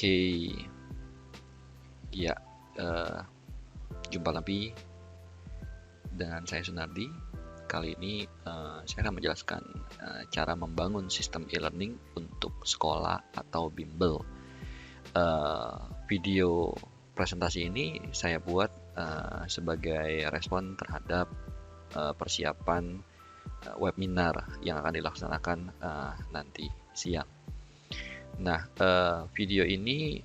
Oke, ya, eh, jumpa lagi dengan saya Sunardi. Kali ini saya akan menjelaskan cara membangun sistem e-learning untuk sekolah atau bimbel. Eh, Video presentasi ini saya buat sebagai respon terhadap persiapan webinar yang akan dilaksanakan nanti siang. Nah, video ini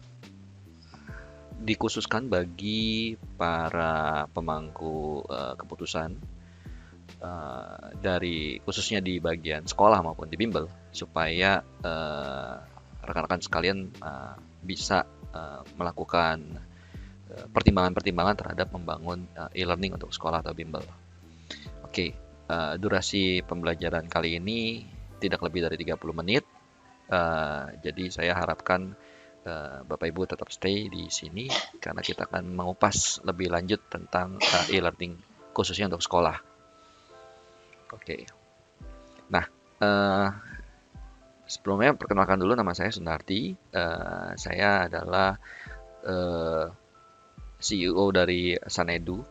dikhususkan bagi para pemangku keputusan dari khususnya di bagian sekolah maupun di bimbel supaya rekan-rekan sekalian bisa melakukan pertimbangan-pertimbangan terhadap membangun e-learning untuk sekolah atau bimbel. Oke, durasi pembelajaran kali ini tidak lebih dari 30 menit. Jadi saya harapkan Bapak Ibu tetap stay di sini karena kita akan mengupas lebih lanjut tentang e-learning khususnya untuk sekolah. Oke. Nah, sebelumnya perkenalkan dulu, nama saya Sunardi. Saya adalah CEO dari Sanedu,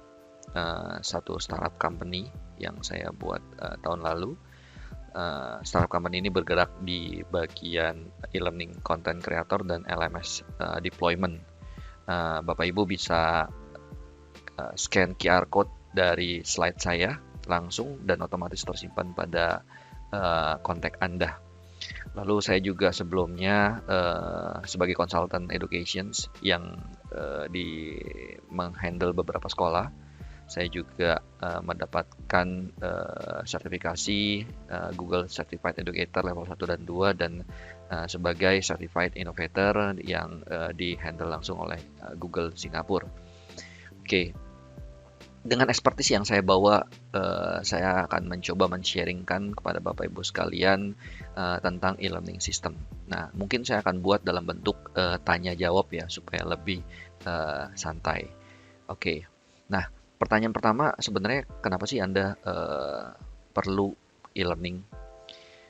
satu startup company yang saya buat tahun lalu. Startup company ini bergerak di bagian e-learning content creator dan LMS deployment. Bapak Ibu bisa scan QR code dari slide saya langsung dan otomatis tersimpan pada kontak Anda. Lalu saya juga sebelumnya sebagai konsultan education yang menghandle beberapa sekolah. Saya juga mendapatkan sertifikasi Google Certified Educator level 1 dan 2 dan sebagai Certified Innovator yang di-handle langsung oleh Google Singapura. Oke, dengan expertise yang saya bawa, saya akan mencoba men-sharingkan kepada Bapak Ibu sekalian tentang e-learning system. Nah, mungkin saya akan buat dalam bentuk tanya jawab ya supaya lebih santai. Oke, nah, pertanyaan pertama sebenarnya kenapa sih Anda perlu e-learning?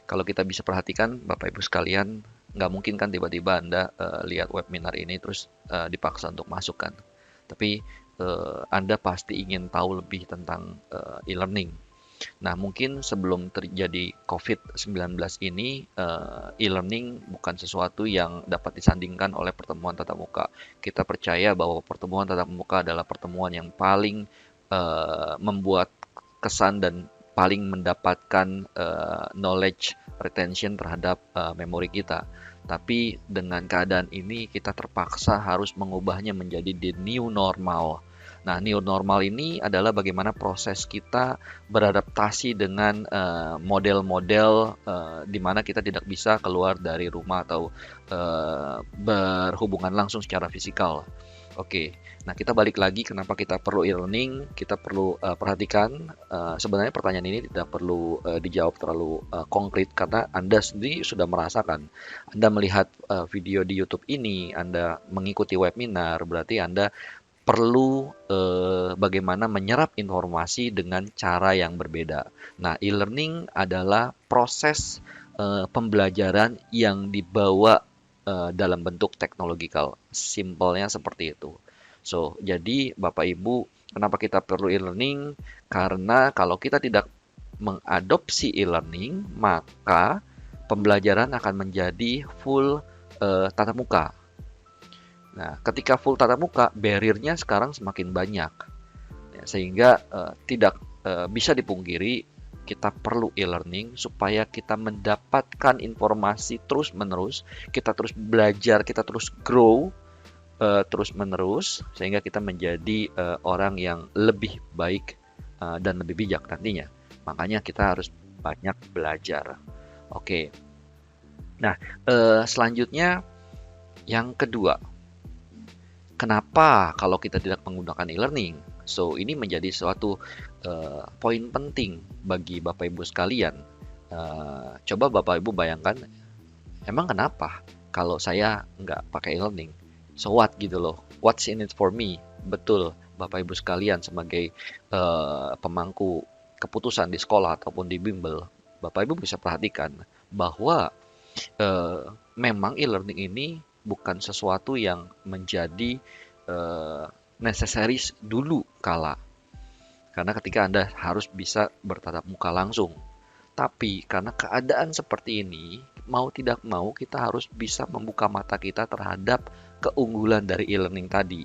Kalau kita bisa perhatikan Bapak Ibu sekalian, nggak mungkin kan tiba-tiba Anda lihat webinar ini terus dipaksa untuk masuk kan. Tapi Anda pasti ingin tahu lebih tentang e-learning. Nah, mungkin sebelum terjadi COVID-19 ini, e-learning bukan sesuatu yang dapat disandingkan oleh pertemuan tatap muka. Kita percaya bahwa pertemuan tatap muka adalah pertemuan yang paling membuat kesan dan paling mendapatkan knowledge retention terhadap memori kita. Tapi dengan keadaan ini kita terpaksa harus mengubahnya menjadi the new normal. Nah, new normal ini adalah bagaimana proses kita beradaptasi dengan model-model di mana kita tidak bisa keluar dari rumah atau berhubungan langsung secara fisikal. Oke, nah kita balik lagi kenapa kita perlu e-learning. Kita perlu perhatikan sebenarnya pertanyaan ini tidak perlu dijawab terlalu konkret karena Anda sendiri sudah merasakan. Anda melihat video di YouTube ini, Anda mengikuti webinar, berarti Anda perlu bagaimana menyerap informasi dengan cara yang berbeda. Nah, e-learning adalah proses pembelajaran yang dibawa dalam bentuk teknologikal. Simpelnya seperti itu. So, jadi Bapak Ibu, kenapa kita perlu e-learning? Karena kalau kita tidak mengadopsi e-learning, maka pembelajaran akan menjadi full tatap muka. Nah, ketika full tatap muka, barrier-nya sekarang semakin banyak. Ya, sehingga tidak bisa dipungkiri kita perlu e-learning supaya kita mendapatkan informasi terus-menerus, kita terus belajar, kita terus grow terus-menerus sehingga kita menjadi orang yang lebih baik dan lebih bijak nantinya. Makanya kita harus banyak belajar. Oke. Nah, selanjutnya yang kedua, kenapa kalau kita tidak menggunakan e-learning? So, ini menjadi suatu poin penting bagi Bapak Ibu sekalian. Coba Bapak Ibu bayangkan, emang kenapa kalau saya nggak pakai e-learning? So what gitu loh, what's in it for me? Betul, Bapak Ibu sekalian sebagai pemangku keputusan di sekolah ataupun di bimbel, Bapak Ibu bisa perhatikan bahwa memang e-learning ini bukan sesuatu yang menjadi necessaries dulu kala. Karena ketika Anda harus bisa bertatap muka langsung. Tapi karena keadaan seperti ini, mau tidak mau kita harus bisa membuka mata kita terhadap keunggulan dari e-learning tadi.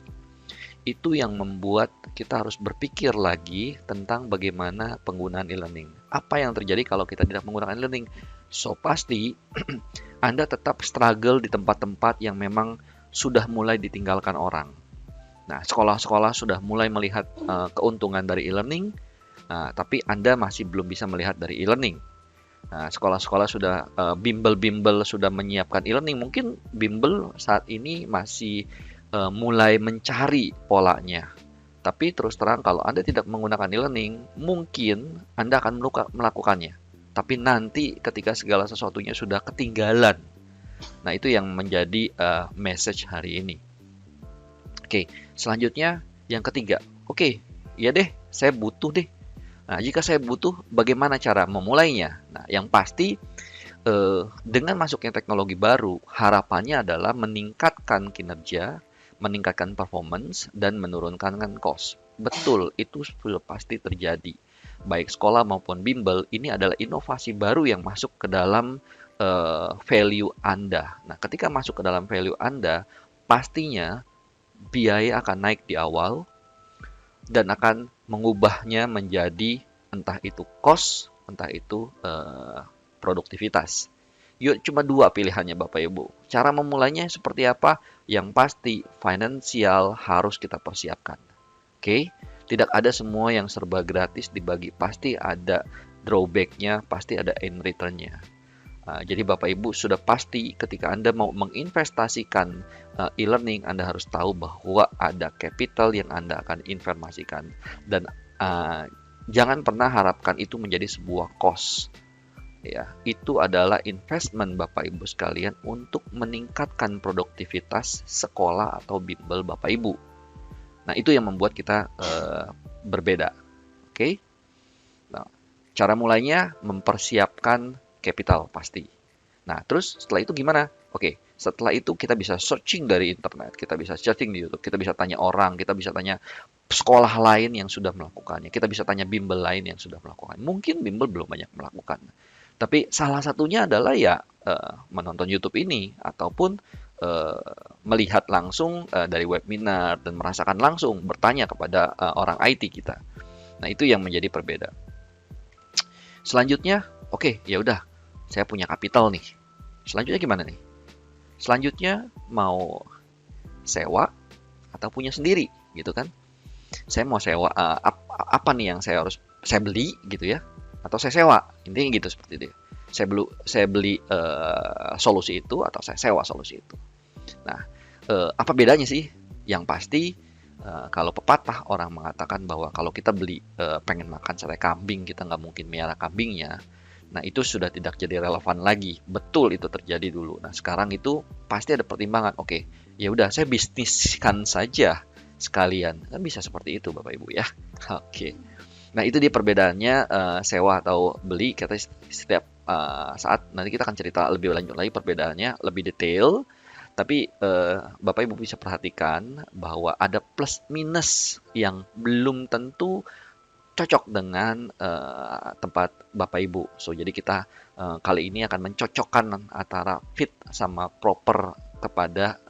Itu yang membuat kita harus berpikir lagi tentang bagaimana penggunaan e-learning. Apa yang terjadi kalau kita tidak menggunakan e-learning? So, pasti Anda tetap struggle di tempat-tempat yang memang sudah mulai ditinggalkan orang. Nah, sekolah-sekolah sudah mulai melihat keuntungan dari e-learning, tapi Anda masih belum bisa melihat dari e-learning. Nah, sekolah-sekolah sudah bimbel-bimbel sudah menyiapkan e-learning. Mungkin bimbel saat ini masih mulai mencari polanya. Tapi terus terang kalau Anda tidak menggunakan e-learning, mungkin Anda akan melakukannya. Tapi nanti ketika segala sesuatunya sudah ketinggalan. Nah, itu yang menjadi message hari ini. Oke, selanjutnya yang ketiga. Oke, ya deh, saya butuh deh. Nah, jika saya butuh, bagaimana cara memulainya? Nah, yang pasti dengan masuknya teknologi baru, harapannya adalah meningkatkan kinerja, meningkatkan performance, dan menurunkan cost. Betul, itu sudah pasti terjadi. Baik sekolah maupun bimbel, ini adalah inovasi baru yang masuk ke dalam value Anda. Nah, ketika masuk ke dalam value Anda, pastinya biaya akan naik di awal dan akan mengubahnya menjadi entah itu cost, entah itu produktivitas. Yuk, cuma dua pilihannya Bapak Ibu. Cara memulainya seperti apa? Yang pasti finansial harus kita persiapkan. Oke? Tidak ada semua yang serba gratis dibagi. Pasti ada drawback-nya, pasti ada in return-nya. Jadi Bapak Ibu sudah pasti ketika Anda mau menginvestasikan e-learning, Anda harus tahu bahwa ada capital yang Anda akan informasikan. Dan jangan pernah harapkan itu menjadi sebuah cost. Ya, itu adalah investment Bapak Ibu sekalian untuk meningkatkan produktivitas sekolah atau bimbel Bapak Ibu. Nah, itu yang membuat kita berbeda. Oke? Nah, cara mulainya mempersiapkan capital pasti. Nah, terus setelah itu gimana? Oke, setelah itu kita bisa searching dari internet, kita bisa searching di YouTube, kita bisa tanya orang, kita bisa tanya sekolah lain yang sudah melakukannya, kita bisa tanya bimbel lain yang sudah melakukan. Mungkin bimbel belum banyak melakukan. Tapi salah satunya adalah ya menonton YouTube ini ataupun melihat langsung dari webinar dan merasakan langsung bertanya kepada orang IT kita. Nah, itu yang menjadi perbedaan. Selanjutnya, oke, ya udah, saya punya kapital nih. Selanjutnya gimana nih? Selanjutnya mau sewa atau punya sendiri, gitu kan? Saya mau sewa apa nih yang saya beli gitu ya? Atau saya sewa? Intinya gitu seperti itu. Saya beli solusi itu atau saya sewa solusi itu. Nah, apa bedanya sih? Yang pasti kalau pepatah orang mengatakan bahwa kalau kita beli pengen makan sate kambing, kita nggak mungkin miara kambingnya. Nah, itu sudah tidak jadi relevan lagi. Betul itu terjadi dulu. Nah, sekarang itu pasti ada pertimbangan. Oke, ya udah saya bisniskan saja sekalian. Kan bisa seperti itu Bapak Ibu ya. Oke. Nah, itu dia perbedaannya sewa atau beli. Kita setiap saat nanti kita akan cerita lebih lanjut lagi perbedaannya lebih detail. Tapi Bapak Ibu bisa perhatikan bahwa ada plus minus yang belum tentu cocok dengan tempat Bapak Ibu. So, jadi kita kali ini akan mencocokkan antara fit sama proper kepada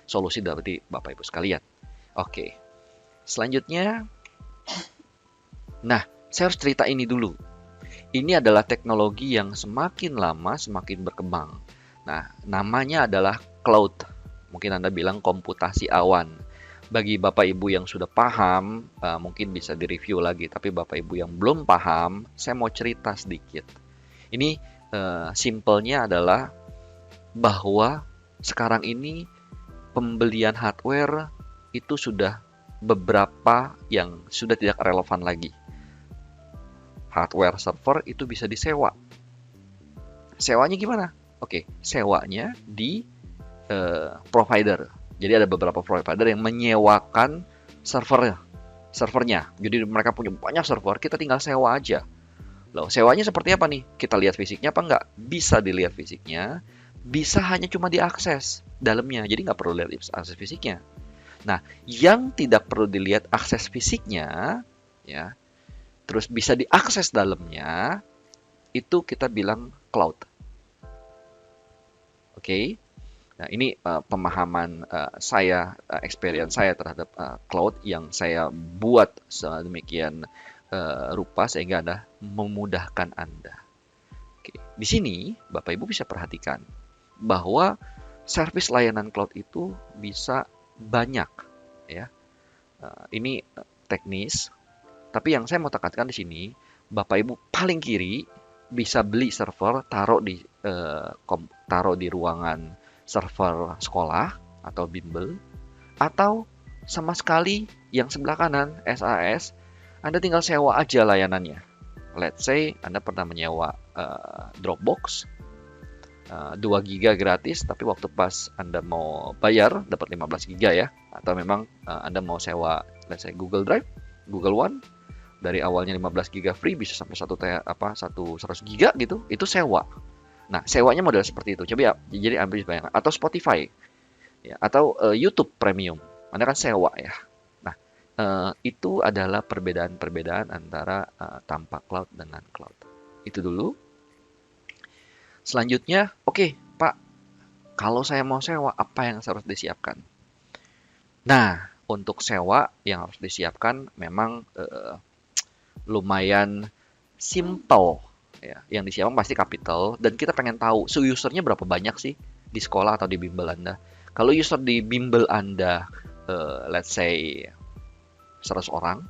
solusi dari Bapak Ibu sekalian. Oke. Selanjutnya, nah, saya harus cerita ini dulu. Ini adalah teknologi yang semakin lama semakin berkembang. Nah, namanya adalah cloud. Mungkin Anda bilang komputasi awan. Bagi Bapak Ibu yang sudah paham, mungkin bisa direview lagi. Tapi Bapak Ibu yang belum paham, saya mau cerita sedikit. Ini simpelnya adalah bahwa sekarang ini pembelian hardware itu sudah beberapa yang sudah tidak relevan lagi. Hardware server itu bisa disewa. Sewanya gimana? Oke, sewanya di provider. Jadi ada beberapa provider yang menyewakan servernya. Jadi mereka punya banyak server, kita tinggal sewa aja. Loh, sewanya seperti apa nih? Kita lihat fisiknya apa enggak? Bisa dilihat fisiknya, bisa hanya cuma diakses. dalamnya, jadi nggak perlu lihat akses fisiknya. Nah, yang tidak perlu dilihat akses fisiknya, ya, terus bisa diakses dalamnya, itu kita bilang cloud. Oke? Nah, ini pemahaman experience saya terhadap cloud yang saya buat sedemikian rupa sehingga Anda memudahkan Anda. Oke. Di sini Bapak Ibu bisa perhatikan bahwa servis layanan cloud itu bisa banyak, ya. Ini teknis, tapi yang saya mau tekankan di sini, Bapak Ibu paling kiri bisa beli server, taruh di ruangan server sekolah atau bimbel, atau sama sekali yang sebelah kanan SAS, Anda tinggal sewa aja layanannya. Let's say Anda pernah menyewa Dropbox 2 GB gratis, tapi waktu pas Anda mau bayar dapat 15 GB ya, atau memang Anda mau sewa let's say Google Drive, Google One, dari awalnya 15 GB free bisa sampai 100 GB gitu, itu sewa. Nah, sewanya model seperti itu. Coba ya, jadi ambil bayangkan. Atau Spotify, ya, atau YouTube Premium. Anda kan sewa ya. Nah, itu adalah perbedaan-perbedaan antara tanpa cloud dengan cloud. Itu dulu. Selanjutnya, oke, Pak, kalau saya mau sewa, apa yang harus disiapkan? Nah, untuk sewa yang harus disiapkan memang lumayan simple. Ya, yang disiapkan pasti capital, dan kita pengen tahu usernya berapa banyak sih di sekolah atau di bimbel Anda. Kalau user di bimbel Anda let's say 100 orang,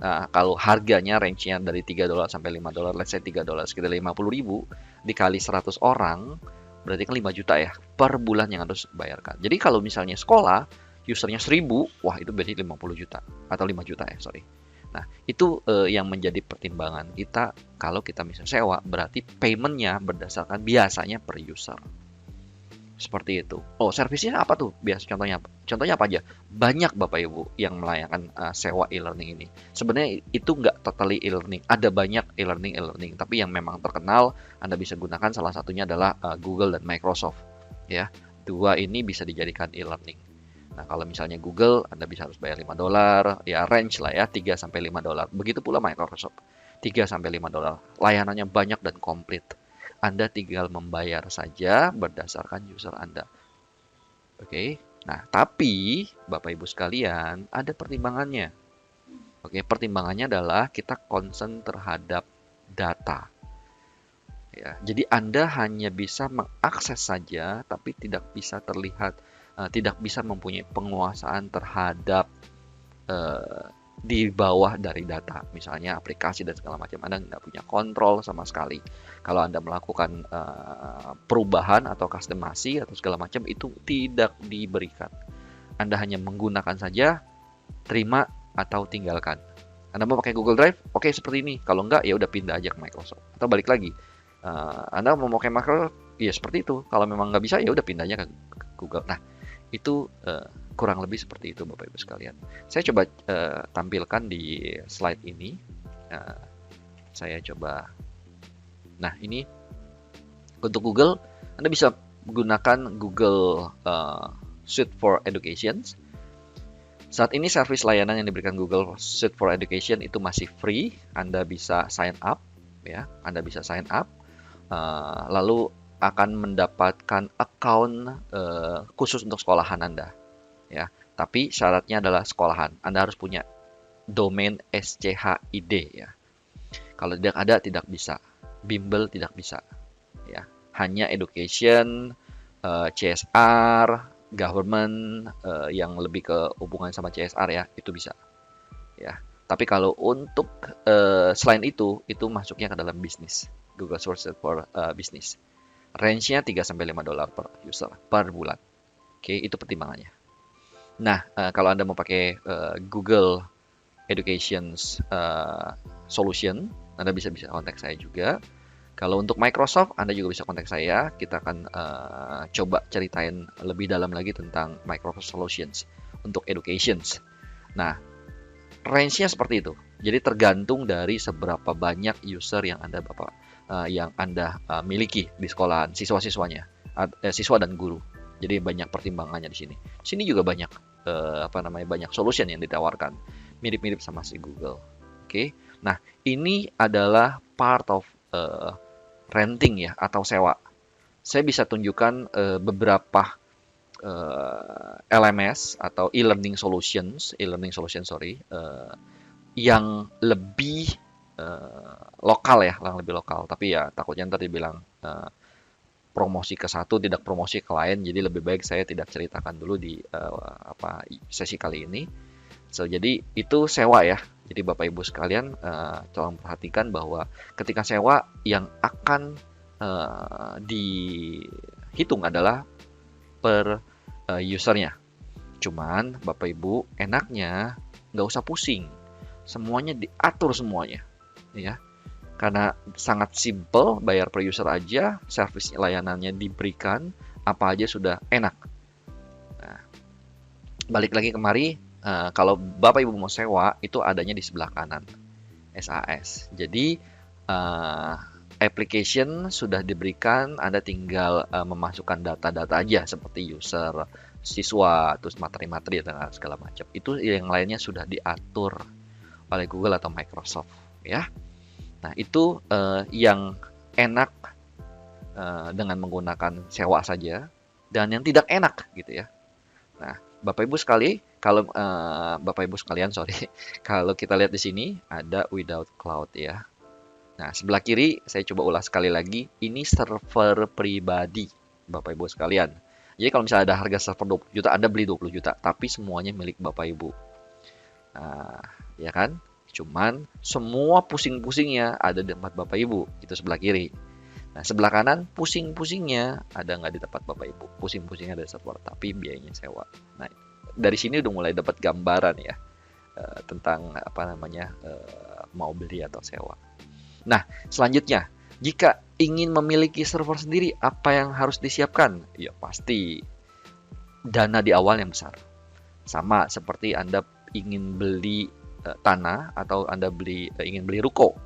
nah, kalau harganya range-nya dari $3 sampai $5, let's say $3 sekitar 50.000 dikali 100 orang, berarti kan 5 juta ya per bulan yang harus bayarkan. Jadi kalau misalnya sekolah usernya 1000, wah itu berarti 50 juta atau 5 juta ya, sorry. Nah, itu yang menjadi pertimbangan kita kalau kita misalnya sewa, berarti payment-nya berdasarkan biasanya per user. Seperti itu. Oh, servisnya apa tuh? Contohnya apa aja? Banyak Bapak Ibu yang melayangkan sewa e-learning ini. Sebenarnya itu nggak totally e-learning. Ada banyak e-learning, tapi yang memang terkenal Anda bisa gunakan salah satunya adalah Google dan Microsoft. Ya, dua ini bisa dijadikan e-learning. Nah, kalau misalnya Google, Anda bisa harus bayar $5, ya range lah ya, $3-5. Begitu pula Microsoft, $3-5. Layanannya banyak dan komplit. Anda tinggal membayar saja berdasarkan user Anda. Oke. Nah, tapi Bapak Ibu sekalian, ada pertimbangannya. Oke, pertimbangannya adalah kita concern terhadap data. Ya, jadi Anda hanya bisa mengakses saja, tapi tidak bisa terlihat, tidak bisa mempunyai penguasaan terhadap di bawah dari data, misalnya aplikasi dan segala macam. Anda nggak punya kontrol sama sekali. Kalau Anda melakukan perubahan atau customasi atau segala macam, itu tidak diberikan. Anda hanya menggunakan saja, terima atau tinggalkan. Anda mau pakai Google Drive, oke seperti ini. Kalau enggak, ya udah pindah aja ke Microsoft. Atau balik lagi, Anda mau pakai Microsoft, ya seperti itu. Kalau memang nggak bisa, ya udah pindahnya ke Google. Nah, itu kurang lebih seperti itu Bapak Ibu sekalian. Saya coba tampilkan di slide ini. Saya coba. Nah, ini untuk Google, Anda bisa gunakan Google Suite for Education. Saat ini servis layanan yang diberikan Google Suite for Education itu masih free. Anda bisa sign up, ya. Anda bisa sign up. Lalu akan mendapatkan account khusus untuk sekolahan Anda, ya. Tapi syaratnya adalah sekolahan. Anda harus punya domain SCHID, ya. Kalau tidak ada, tidak bisa. Bimbel tidak bisa, ya. Hanya education, CSR, government, yang lebih ke hubungan sama CSR ya, itu bisa, ya. Tapi kalau untuk selain itu masuknya ke dalam bisnis. Google Source for Business. Range-nya $3-5 per user per bulan. Oke, itu pertimbangannya. Nah, kalau Anda mau pakai Google Education Solution, Anda bisa kontak saya juga. Kalau untuk Microsoft, Anda juga bisa kontak saya. Kita akan coba ceritain lebih dalam lagi tentang Microsoft Solutions untuk Education. Nah, range-nya seperti itu. Jadi tergantung dari seberapa banyak user yang Anda miliki di sekolahan, siswa-siswanya, siswa dan guru. Jadi banyak pertimbangannya di sini. Sini juga banyak banyak solution yang ditawarkan, mirip-mirip sama si Google. Oke. Nah, ini adalah part of renting ya atau sewa. Saya bisa tunjukkan beberapa LMS atau e-learning solution sorry, yang lebih lokal ya, yang lebih lokal. Tapi ya takutnya ntar dibilang promosi ke satu tidak promosi ke lain, jadi lebih baik saya tidak ceritakan dulu di sesi kali ini. Jadi itu sewa ya. Jadi Bapak Ibu sekalian tolong perhatikan bahwa ketika sewa yang akan dihitung adalah per usernya. Cuman Bapak Ibu enaknya nggak usah pusing, semuanya diatur semuanya, ya. Karena sangat simple, bayar per user aja, service layanannya diberikan, apa aja sudah enak. Nah, balik lagi kemari, kalau Bapak Ibu mau sewa, itu adanya di sebelah kanan, SAS. Jadi, application sudah diberikan, Anda tinggal memasukkan data-data aja, seperti user, siswa, terus materi-materi, dan segala macam. Itu yang lainnya sudah diatur oleh Google atau Microsoft, ya. Nah, itu yang enak dengan menggunakan sewa saja, dan yang tidak enak gitu ya. Nah, Bapak Ibu sekalian, kalau kita lihat di sini ada without cloud ya. Nah, sebelah kiri saya coba ulas sekali lagi, ini server pribadi Bapak Ibu sekalian. Jadi kalau misalnya ada harga server 20 juta, Anda beli 20 juta, tapi semuanya milik Bapak Ibu. Nah, ya kan? Cuman semua pusing-pusingnya ada di tempat Bapak Ibu, itu sebelah kiri. Nah, sebelah kanan pusing-pusingnya ada nggak di tempat Bapak Ibu? Pusing-pusingnya ada server, tapi biayanya sewa. Nah, dari sini udah mulai dapat gambaran ya tentang mau beli atau sewa. Nah, selanjutnya, jika ingin memiliki server sendiri, apa yang harus disiapkan? Ya pasti dana di awal yang besar. Sama seperti Anda ingin beli tanah atau Anda ingin beli ruko,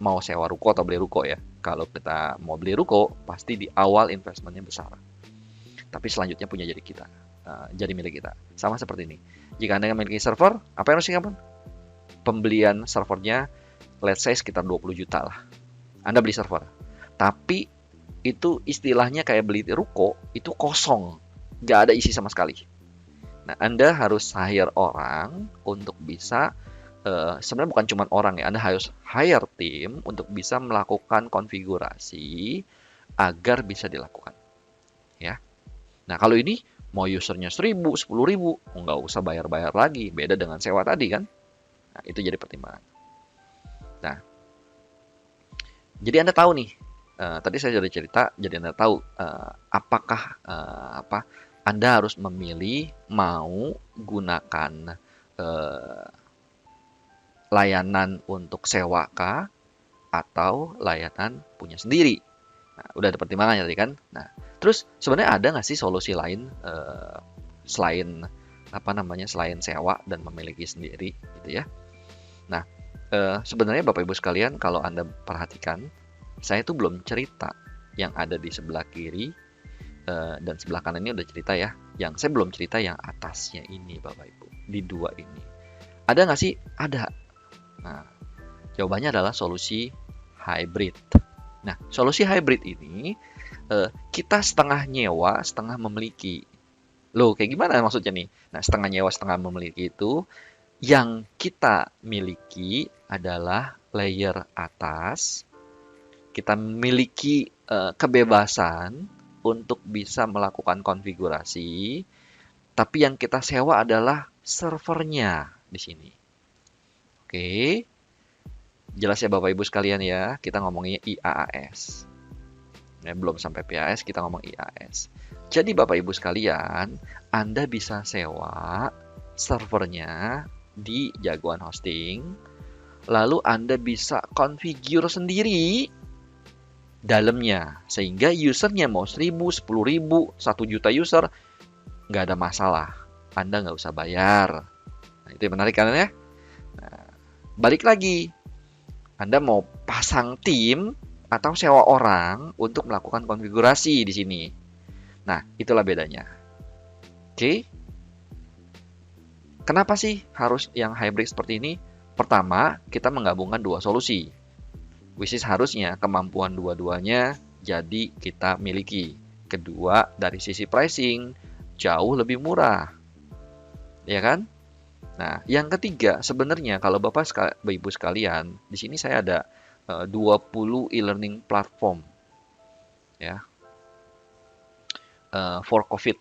mau sewa ruko atau beli ruko ya. Kalau kita mau beli ruko, pasti di awal investmentnya besar. Tapi selanjutnya punya jadi kita, jadi milik kita. Sama seperti ini. Jika Anda memiliki server, apa yang harus disiapkan? Pembelian servernya, let's say sekitar 20 juta lah. Anda beli server. Tapi itu istilahnya kayak beli ruko, itu kosong. Nggak ada isi sama sekali. Nah, Anda harus hire orang untuk bisa, sebenarnya bukan cuma orang ya, Anda harus hire tim untuk bisa melakukan konfigurasi agar bisa dilakukan. Ya. Nah, kalau ini mau usernya 1.000, 10.000, nggak usah bayar-bayar lagi. Beda dengan sewa tadi kan. Nah, itu jadi pertimbangan. Nah, jadi Anda tahu nih, tadi saya sudah cerita, jadi Anda tahu apakah Anda harus memilih mau gunakan layanan untuk sewa kah atau layanan punya sendiri. Nah, udah ada pertimbangannya tadi kan. Nah, terus sebenarnya ada nggak sih solusi lain selain selain sewa dan memiliki sendiri gitu ya. Nah, sebenarnya Bapak Ibu sekalian, kalau Anda perhatikan, saya itu belum cerita yang ada di sebelah kiri dan sebelah kanan ini udah cerita ya. Yang saya belum cerita yang atasnya ini Bapak Ibu, di dua ini. Ada nggak sih? Ada. Nah, jawabannya adalah solusi hybrid. Nah, solusi hybrid ini kita setengah nyewa, setengah memiliki. Loh, kayak gimana maksudnya nih? Nah, setengah nyewa, setengah memiliki itu, yang kita miliki adalah layer atas. Kita memiliki kebebasan untuk bisa melakukan konfigurasi, tapi yang kita sewa adalah servernya di sini. Oke, jelas ya Bapak Ibu sekalian ya, kita ngomongin IaaS. Ya, belum sampai PaaS, kita ngomong IaaS. Jadi Bapak Ibu sekalian, Anda bisa sewa servernya di jagoan hosting, lalu Anda bisa configure sendiri dalamnya, sehingga usernya mau 1.000, 10.000, 1 juta user, nggak ada masalah. Anda nggak usah bayar. Nah, itu yang menarik kan ya? Nah, balik lagi, Anda mau pasang tim atau sewa orang untuk melakukan konfigurasi di sini. Nah, itulah bedanya. Oke. Kenapa sih harus yang hybrid seperti ini? Pertama, kita menggabungkan dua solusi. Which is harusnya kemampuan dua-duanya jadi kita miliki. Kedua, dari sisi pricing, jauh lebih murah. Ya kan? Nah, yang ketiga, sebenarnya kalau Bapak Ibu sekalian, di sini saya ada 20 e-learning platform ya. For COVID.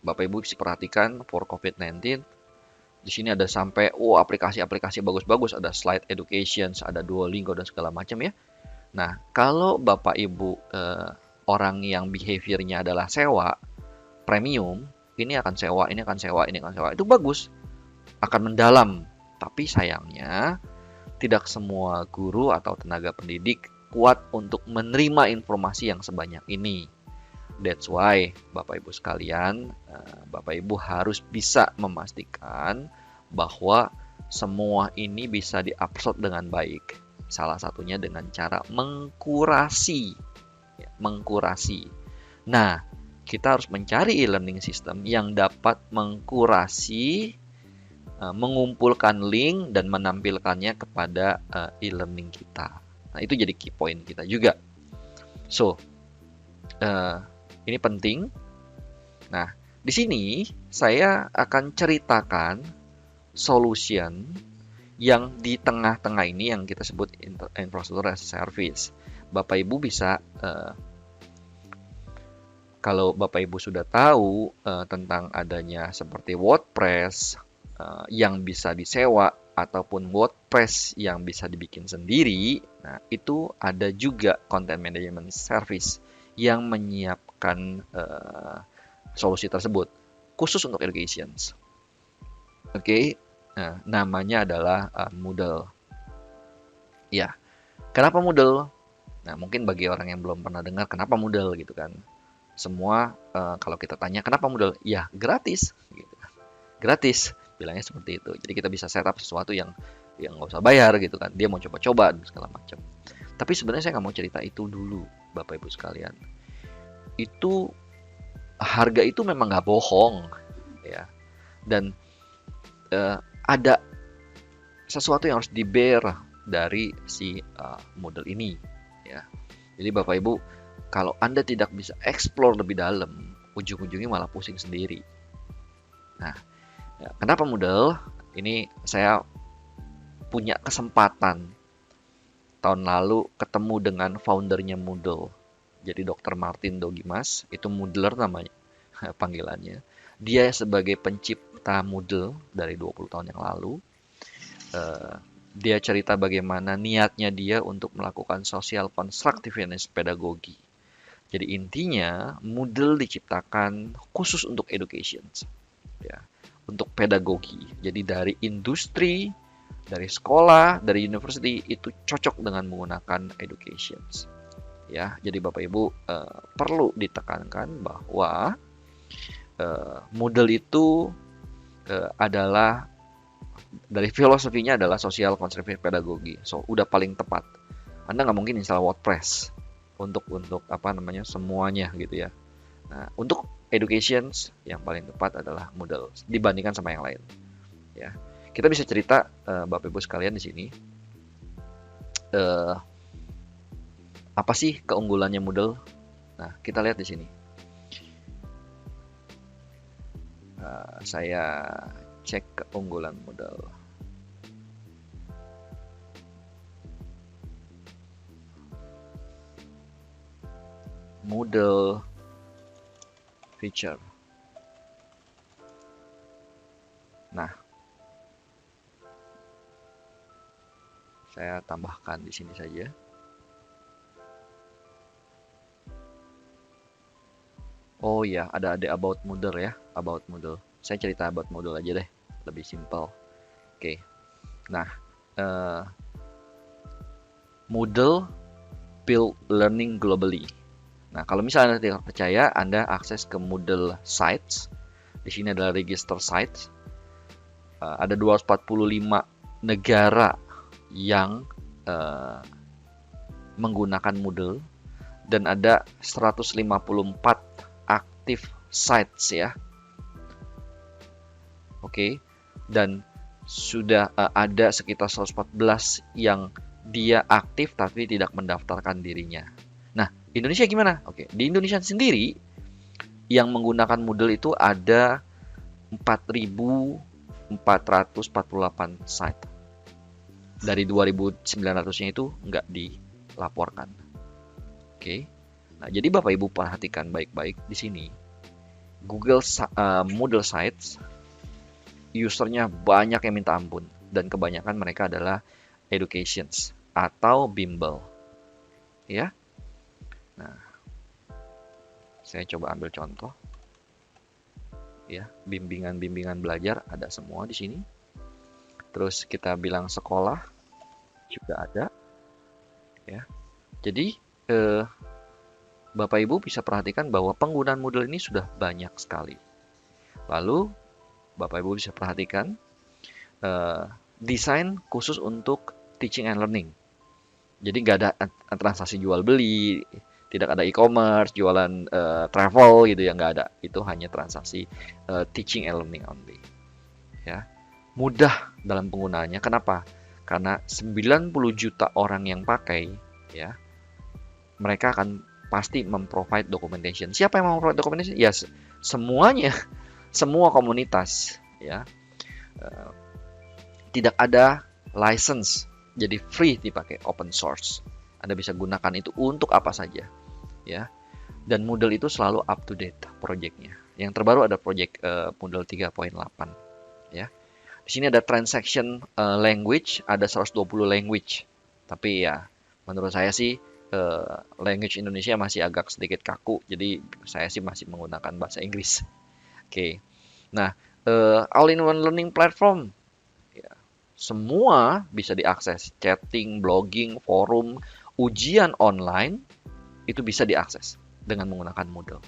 Bapak Ibu bisa perhatikan for COVID-19. Di sini ada sampai aplikasi-aplikasi bagus-bagus, ada Slide Education, ada Duolingo dan segala macam ya. Nah, kalau Bapak Ibu orang yang behaviornya adalah sewa, premium, ini akan sewa, ini akan sewa, ini akan sewa, itu bagus, akan mendalam. Tapi sayangnya, tidak semua guru atau tenaga pendidik kuat untuk menerima informasi yang sebanyak ini. That's why, Bapak Ibu sekalian, Bapak Ibu harus bisa memastikan bahwa semua ini bisa diabsorb dengan baik. Salah satunya dengan cara mengkurasi. Nah, kita harus mencari e-learning system yang dapat mengkurasi, mengumpulkan link, dan menampilkannya kepada e-learning kita. Nah, itu jadi key point kita juga. So, ini penting. Nah, di sini saya akan ceritakan solution yang di tengah-tengah ini yang kita sebut infrastructure as a service. Bapak Ibu bisa, kalau Bapak Ibu sudah tahu tentang adanya seperti WordPress yang bisa disewa ataupun WordPress yang bisa dibikin sendiri, nah itu ada juga content management service yang menyiapkan solusi tersebut khusus untuk education. Oke, nah, namanya adalah Moodle. Ya, kenapa Moodle? Nah, mungkin bagi orang yang belum pernah dengar kenapa Moodle gitu kan. Semua kalau kita tanya kenapa Moodle? Ya, gratis gitu. Gratis, bilangnya seperti itu. Jadi kita bisa setup sesuatu yang nggak usah bayar gitu kan. Dia mau coba-coba dan segala macam. Tapi sebenarnya saya nggak mau cerita itu dulu, Bapak Ibu sekalian. Itu harga itu memang nggak bohong, ya. Dan ada sesuatu yang harus di-bear dari si model ini, ya. Jadi Bapak Ibu, kalau Anda tidak bisa explore lebih dalam, ujung-ujungnya malah pusing sendiri. Nah, ya, kenapa Moodle? Ini saya punya kesempatan tahun lalu ketemu dengan foundernya Moodle. Jadi Dr. Martin Dogimas, itu Moodler namanya panggilannya. Dia sebagai pencipta Moodle dari 20 tahun yang lalu. Dia cerita bagaimana niatnya dia untuk melakukan social constructiveness pedagogi. Jadi intinya Moodle diciptakan khusus untuk education, ya, untuk pedagogi. Jadi dari industri, dari sekolah, dari university itu cocok dengan menggunakan education. Ya, jadi Bapak Ibu perlu ditekankan bahwa Moodle itu adalah dari filosofinya adalah social constructive pedagogi. So, udah paling tepat. Anda nggak mungkin install WordPress untuk apa namanya semuanya gitu ya. Nah, untuk education yang paling tepat adalah Moodle dibandingkan sama yang lain. Ya, kita bisa cerita Bapak Ibu sekalian di sini. Apa sih keunggulannya Moodle? Nah, kita lihat di sini. Saya cek keunggulan Moodle. Moodle feature. Nah, saya tambahkan di sini saja. Oh ya, ada about Moodle ya, about Moodle. Saya cerita about Moodle aja deh, lebih simpel. Oke. Nah, Moodle build learning globally. Nah, kalau misalnya Anda tidak percaya, Anda akses ke Moodle sites. Di sini adalah register sites. Ada 245 negara yang menggunakan Moodle dan ada 154 active sites ya. Oke. Dan sudah ada sekitar 114 yang dia aktif tapi tidak mendaftarkan dirinya. Nah, Indonesia gimana? Oke, di Indonesia sendiri yang menggunakan Moodle itu ada 4.448 site. Dari 2.900-nya itu nggak dilaporkan. Oke. Nah, jadi Bapak Ibu perhatikan baik-baik di sini. Google Moodle Sites usernya banyak yang minta ampun, dan kebanyakan mereka adalah educations atau bimbel. Ya. Nah, saya coba ambil contoh. Ya, bimbingan-bimbingan belajar ada semua di sini. Terus kita bilang sekolah juga ada. Ya. Jadi Bapak Ibu bisa perhatikan bahwa penggunaan Moodle ini sudah banyak sekali. Lalu Bapak Ibu bisa perhatikan desain khusus untuk teaching and learning. Jadi nggak ada transaksi jual beli, tidak ada e-commerce, jualan travel gitu ya, nggak ada. Itu hanya transaksi teaching and learning only. Ya, mudah dalam penggunaannya. Kenapa? Karena 90 juta orang yang pakai, ya, mereka akan pasti memprovide documentation. Siapa yang mau provide documentation? Ya, semuanya, semua komunitas, ya. Tidak ada license, jadi free dipakai, open source. Anda bisa gunakan itu untuk apa saja, ya. Dan Moodle itu selalu up to date projectnya. Yang terbaru ada project Moodle 3.8, ya. Di sini ada transaction language, ada 120 language. Tapi ya, menurut saya sih language Indonesia masih agak sedikit kaku, jadi saya sih masih menggunakan bahasa Inggris. Oke. Nah, all-in-one learning platform, ya, semua bisa diakses. Chatting, blogging, forum, ujian online itu bisa diakses dengan menggunakan Moodle.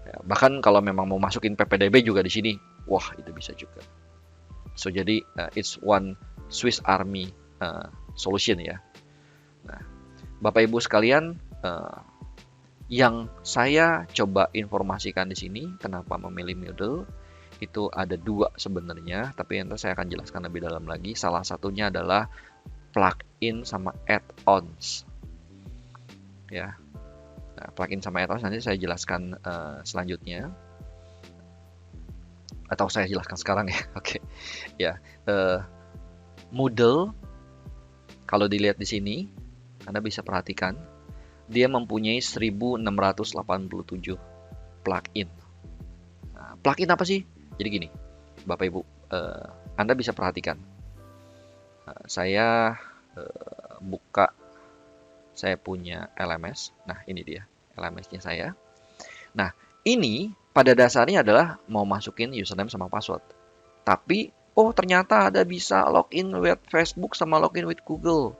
Ya, bahkan kalau memang mau masukin PPDB juga di sini, wah itu bisa juga. So jadi it's one Swiss Army solution ya. Nah, Bapak Ibu sekalian, yang saya coba informasikan di sini, kenapa memilih Moodle, itu ada dua sebenarnya, tapi nanti saya akan jelaskan lebih dalam lagi. Salah satunya adalah plugin sama add-ons. Ya, nah, plugin sama add-ons nanti saya jelaskan selanjutnya. Atau saya jelaskan sekarang ya. Oke. Ya, Moodle kalau dilihat di sini, Anda bisa perhatikan dia mempunyai 1687 plugin. Nah, plugin apa sih? Jadi gini, Bapak Ibu, Anda bisa perhatikan. Saya buka, saya punya LMS. Nah, ini dia LMS-nya saya. Nah, ini pada dasarnya adalah mau masukin username sama password. Tapi, ternyata ada bisa login with Facebook sama login with Google.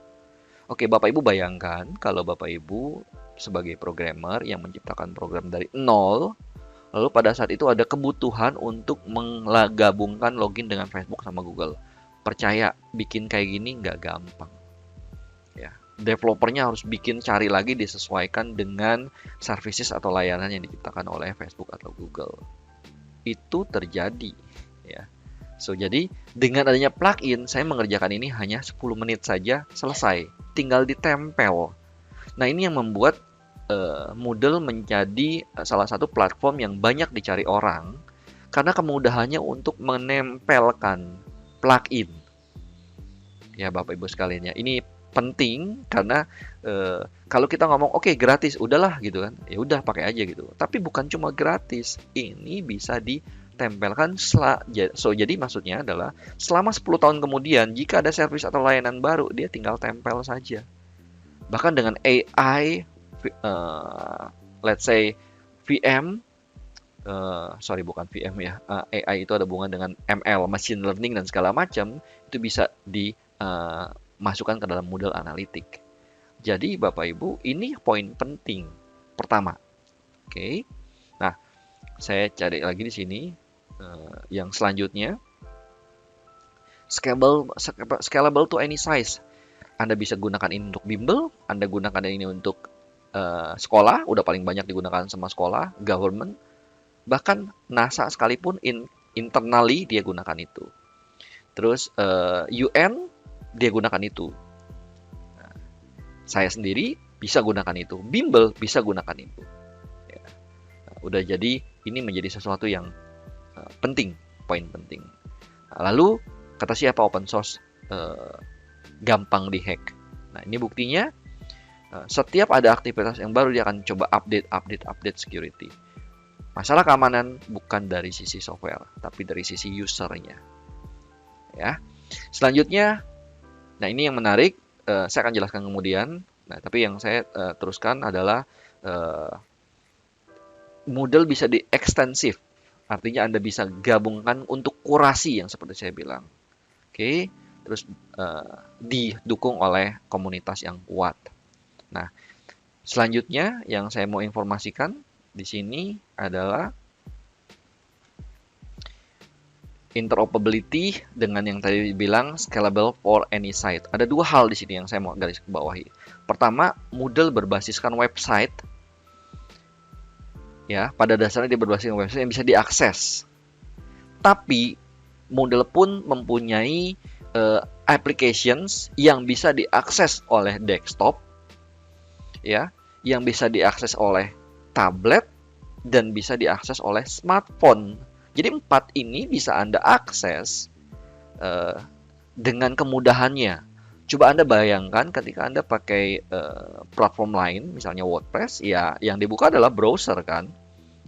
Oke, Bapak Ibu bayangkan kalau Bapak Ibu sebagai programmer yang menciptakan program dari nol, lalu pada saat itu ada kebutuhan untuk menggabungkan login dengan Facebook sama Google. Percaya, bikin kayak gini nggak gampang. Ya, developernya harus cari lagi disesuaikan dengan services atau layanan yang diciptakan oleh Facebook atau Google. Itu terjadi, ya. So, jadi dengan adanya plugin, saya mengerjakan ini hanya 10 menit saja selesai. Tinggal ditempel. Nah, ini yang membuat Moodle menjadi salah satu platform yang banyak dicari orang karena kemudahannya untuk menempelkan plugin. Ya, Bapak Ibu sekalian ya, ini penting karena kalau kita ngomong oke, gratis, udahlah gitu kan. Ya udah pakai aja gitu. Tapi bukan cuma gratis, ini bisa ditempelkan jadi maksudnya adalah selama 10 tahun kemudian jika ada service atau layanan baru, dia tinggal tempel saja. Bahkan dengan AI, let's say VM, bukan VM ya, AI itu ada hubungan dengan ML, machine learning dan segala macam, itu bisa dimasukkan ke dalam Moodle Analytics. Jadi Bapak Ibu, ini poin penting pertama. Oke. Nah, saya cari lagi di sini yang selanjutnya, scalable to any size. Anda bisa gunakan ini untuk bimbel, Anda gunakan ini untuk sekolah, udah paling banyak digunakan sama sekolah, government, bahkan NASA sekalipun internally dia gunakan itu. Terus UN dia gunakan itu. Nah, saya sendiri bisa gunakan itu, bimbel bisa gunakan itu. Ya. Nah, udah jadi ini menjadi sesuatu yang penting, poin penting. Nah, lalu kata siapa open source gampang dihack? Nah ini buktinya. Setiap ada aktivitas yang baru dia akan coba update security. Masalah keamanan bukan dari sisi software, tapi dari sisi usernya. Ya. Selanjutnya, nah ini yang menarik, saya akan jelaskan kemudian. Nah, tapi yang saya teruskan adalah Moodle bisa diekstensif, artinya Anda bisa gabungkan untuk kurasi yang seperti saya bilang. Oke, terus didukung oleh komunitas yang kuat. Nah, selanjutnya yang saya mau informasikan di sini adalah interoperability dengan yang tadi dibilang scalable for any site. Ada dua hal di sini yang saya mau garis bawahi. Pertama, Moodle berbasiskan website. Ya, pada dasarnya dia berbasiskan website yang bisa diakses. Tapi Moodle pun mempunyai applications yang bisa diakses oleh desktop, ya, yang bisa diakses oleh tablet dan bisa diakses oleh smartphone. Jadi 4 ini bisa Anda akses dengan kemudahannya. Coba Anda bayangkan ketika Anda pakai platform lain, misalnya WordPress, ya yang dibuka adalah browser kan,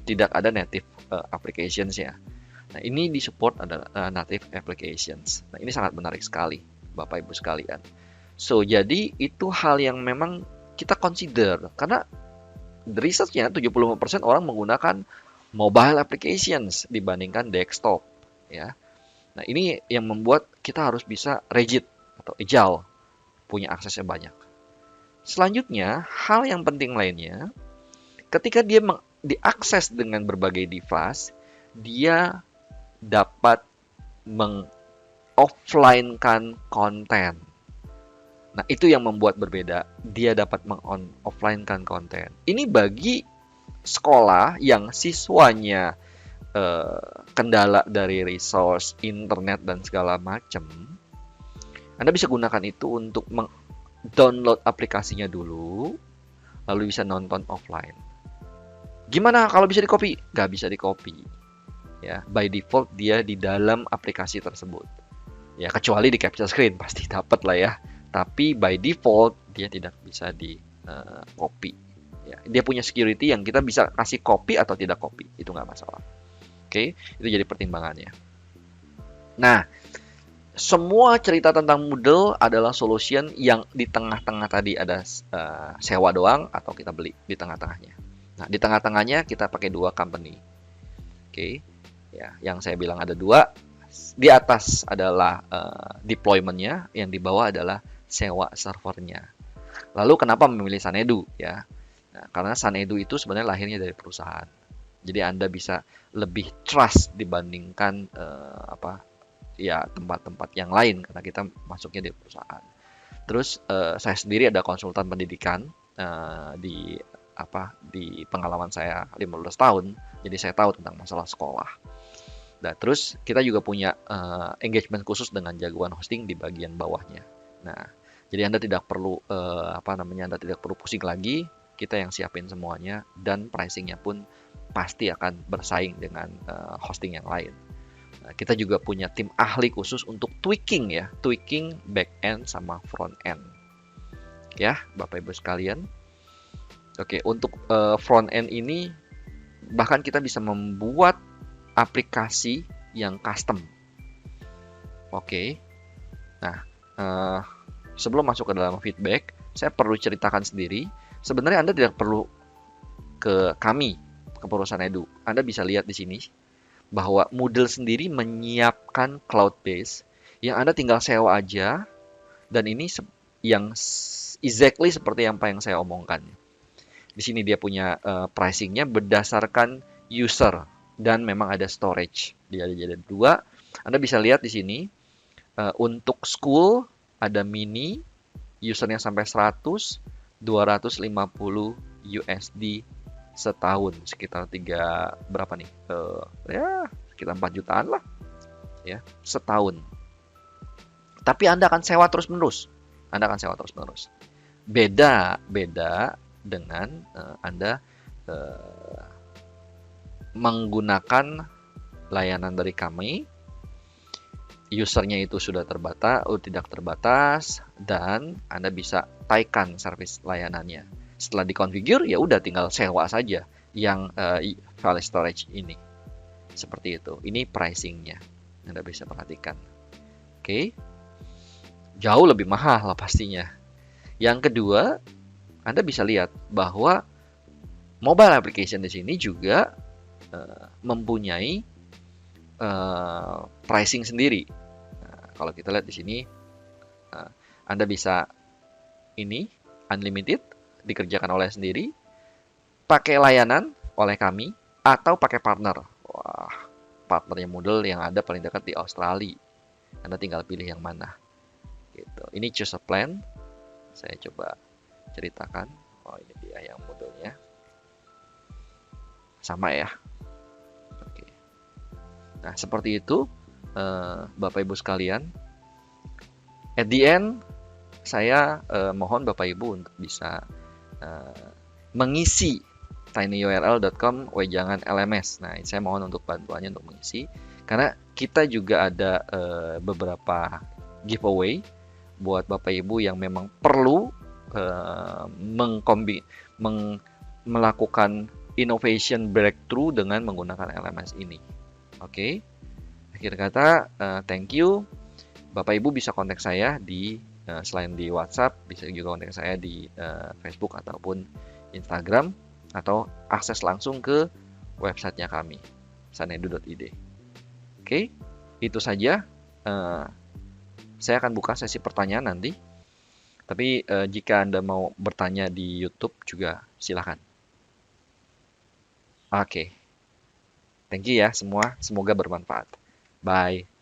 tidak ada native applications ya. Nah ini disupport adalah native applications. Nah ini sangat menarik sekali, Bapak Ibu sekalian. So jadi itu hal yang memang kita consider, karena research-nya 75% orang menggunakan mobile applications dibandingkan desktop, ya. Nah, ini yang membuat kita harus bisa rigid atau agile, punya aksesnya banyak. Selanjutnya, hal yang penting lainnya, ketika dia diakses dengan berbagai device, dia dapat meng-offline-kan konten. Nah, itu yang membuat berbeda. Dia dapat meng-offline-kan konten. Ini bagi sekolah yang siswanya kendala dari resource, internet, dan segala macam. Anda bisa gunakan itu untuk download aplikasinya dulu, lalu bisa nonton offline. Gimana kalau bisa di-copy? Nggak bisa di-copy. Ya, by default dia di dalam aplikasi tersebut. Ya, kecuali di capture screen pasti dapat lah ya. Tapi by default dia tidak bisa di copy. Ya, dia punya security yang kita bisa kasih copy atau tidak copy, itu nggak masalah. Oke, itu jadi pertimbangannya. Nah, semua cerita tentang Moodle adalah solution yang di tengah-tengah tadi ada sewa doang atau kita beli di tengah-tengahnya. Nah, di tengah-tengahnya kita pakai dua company. Oke, ya, yang saya bilang ada dua. Di atas adalah deployment-nya, yang di bawah adalah sewa servernya. Lalu kenapa memilih Sanedu ya? Nah, karena Sanedu itu sebenarnya lahirnya dari perusahaan. Jadi Anda bisa lebih trust dibandingkan tempat-tempat yang lain karena kita masuknya di perusahaan. Terus saya sendiri ada konsultan pendidikan di pengalaman saya 15 tahun. Jadi saya tahu tentang masalah sekolah. Nah, terus kita juga punya engagement khusus dengan jagoan hosting di bagian bawahnya. Nah, jadi Anda tidak perlu Anda tidak perlu pusing lagi, kita yang siapin semuanya dan pricingnya pun pasti akan bersaing dengan hosting yang lain. Nah, kita juga punya tim ahli khusus untuk tweaking back end sama front end. Ya, Bapak Ibu sekalian. Oke, untuk front end ini bahkan kita bisa membuat aplikasi yang custom. Oke. Nah, sebelum masuk ke dalam feedback, saya perlu ceritakan sendiri. Sebenarnya Anda tidak perlu ke kami, ke perusahaan Edu. Anda bisa lihat di sini bahwa Moodle sendiri menyiapkan cloud base yang Anda tinggal sewa aja, dan ini yang exactly seperti apa yang saya omongkan. Di sini dia punya pricingnya berdasarkan user dan memang ada storage. Dia ada dua. Anda bisa lihat di sini untuk school ada mini, usernya sampai 100, 250 USD setahun, sekitar berapa nih? Ya sekitar 4 jutaan lah ya setahun. Tapi Anda akan sewa terus-menerus. Anda akan sewa terus-menerus. Beda dengan Anda menggunakan layanan dari kami, usernya itu sudah tidak terbatas, dan Anda bisa taikan servis layanannya. Setelah dikonfigur, ya udah tinggal sewa saja yang file storage ini. Seperti itu. Ini pricingnya. Anda bisa perhatikan. Oke. Jauh lebih mahal lah pastinya. Yang kedua, Anda bisa lihat bahwa mobile application di sini juga mempunyai pricing sendiri. Nah, kalau kita lihat di sini, Anda bisa ini unlimited dikerjakan oleh sendiri, pakai layanan oleh kami, atau pakai partner. Wah, partnernya Moodle yang ada paling dekat di Australia. Anda tinggal pilih yang mana. Gitu. Ini choose a plan. Saya coba ceritakan. Oh, ini dia yang Moodle-nya. Sama ya. Oke. Nah, seperti itu, Bapak Ibu sekalian. At the end, saya mohon Bapak Ibu untuk bisa mengisi tinyurl.com wejangan LMS. Nah, saya mohon untuk bantuannya untuk mengisi, karena kita juga ada beberapa giveaway buat Bapak Ibu yang memang perlu melakukan innovation breakthrough dengan menggunakan LMS ini. Oke. Akhir kata, thank you. Bapak Ibu bisa kontak saya di selain di WhatsApp, bisa juga kontak saya di Facebook ataupun Instagram, atau akses langsung ke websitenya kami, sanedu.id. Oke, itu saja. Saya akan buka sesi pertanyaan nanti. Tapi jika Anda mau bertanya di YouTube juga silakan. Oke. Thank you ya semua. Semoga bermanfaat. Bye.